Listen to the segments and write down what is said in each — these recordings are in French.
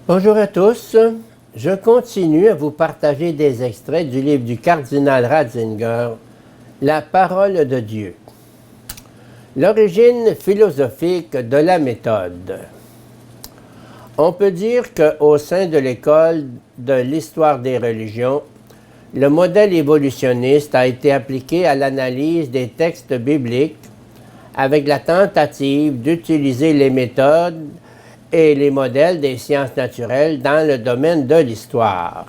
Bonjour à tous. Je continue à vous partager des extraits du livre du cardinal Ratzinger, La parole de Dieu. L'origine philosophique de la méthode. On peut dire qu'au sein de l'école de l'histoire des religions, le modèle évolutionniste a été appliqué à l'analyse des textes bibliques avec la tentative d'utiliser les méthodes et les modèles des sciences naturelles dans le domaine de l'histoire.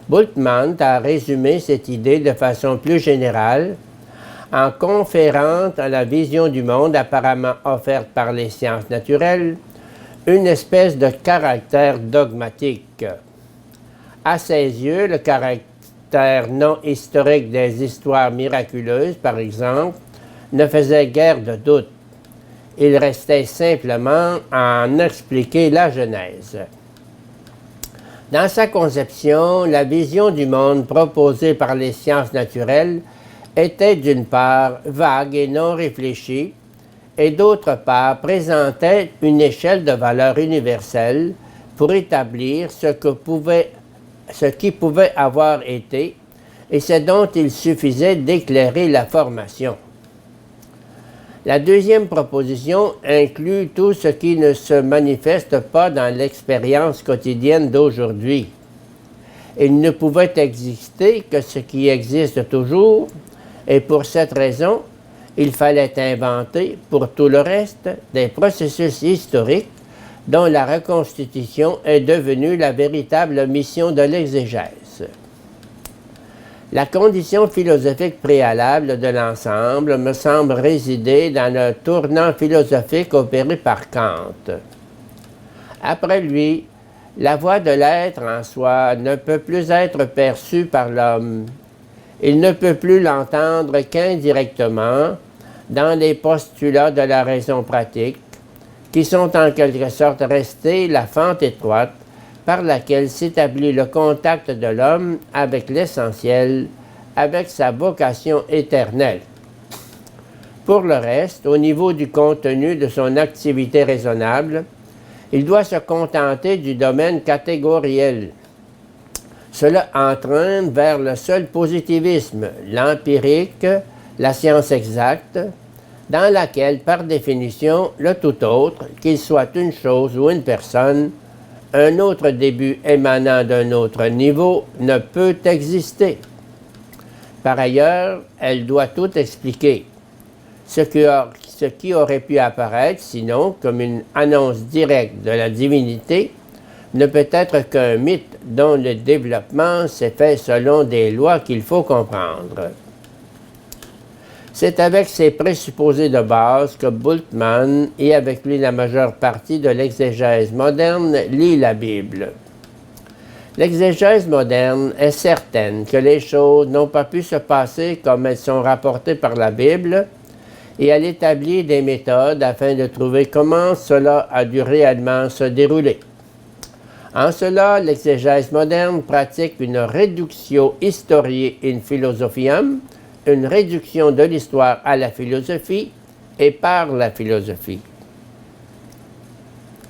Bultmann a résumé cette idée de façon plus générale en conférant à la vision du monde apparemment offerte par les sciences naturelles une espèce de caractère dogmatique. À ses yeux, le caractère non historique des histoires miraculeuses, par exemple, ne faisait guère de doute. Il restait simplement à en expliquer la genèse. Dans sa conception, la vision du monde proposée par les sciences naturelles était d'une part vague et non réfléchie, et d'autre part présentait une échelle de valeurs universelle pour établir ce qui pouvait avoir été et ce dont il suffisait d'éclairer la formation. La deuxième proposition inclut tout ce qui ne se manifeste pas dans l'expérience quotidienne d'aujourd'hui. Il ne pouvait exister que ce qui existe toujours, et pour cette raison, il fallait inventer, pour tout le reste, des processus historiques dont la reconstitution est devenue la véritable mission de l'exégèse. La condition philosophique préalable de l'ensemble me semble résider dans le tournant philosophique opéré par Kant. Après lui, la voie de l'être en soi ne peut plus être perçue par l'homme. Il ne peut plus l'entendre qu'indirectement dans les postulats de la raison pratique, qui sont en quelque sorte restés la fente étroite par laquelle s'établit le contact de l'homme avec l'essentiel, avec sa vocation éternelle. Pour le reste, au niveau du contenu de son activité raisonnable, il doit se contenter du domaine catégoriel. Cela entraîne vers le seul positivisme, l'empirique, la science exacte, dans laquelle, par définition, le tout autre, qu'il soit une chose ou une personne, un autre début émanant d'un autre niveau, ne peut exister. Par ailleurs, elle doit tout expliquer. Ce qui aurait pu apparaître, sinon, comme une annonce directe de la divinité, ne peut être qu'un mythe dont le développement s'est fait selon des lois qu'il faut comprendre. C'est avec ces présupposés de base que Bultmann, et avec lui la majeure partie de l'exégèse moderne, lit la Bible. L'exégèse moderne est certaine que les choses n'ont pas pu se passer comme elles sont rapportées par la Bible, et elle établit des méthodes afin de trouver comment cela a dû réellement se dérouler. En cela, l'exégèse moderne pratique une reductio historiae in philosophiam, une réduction de l'histoire à la philosophie et par la philosophie.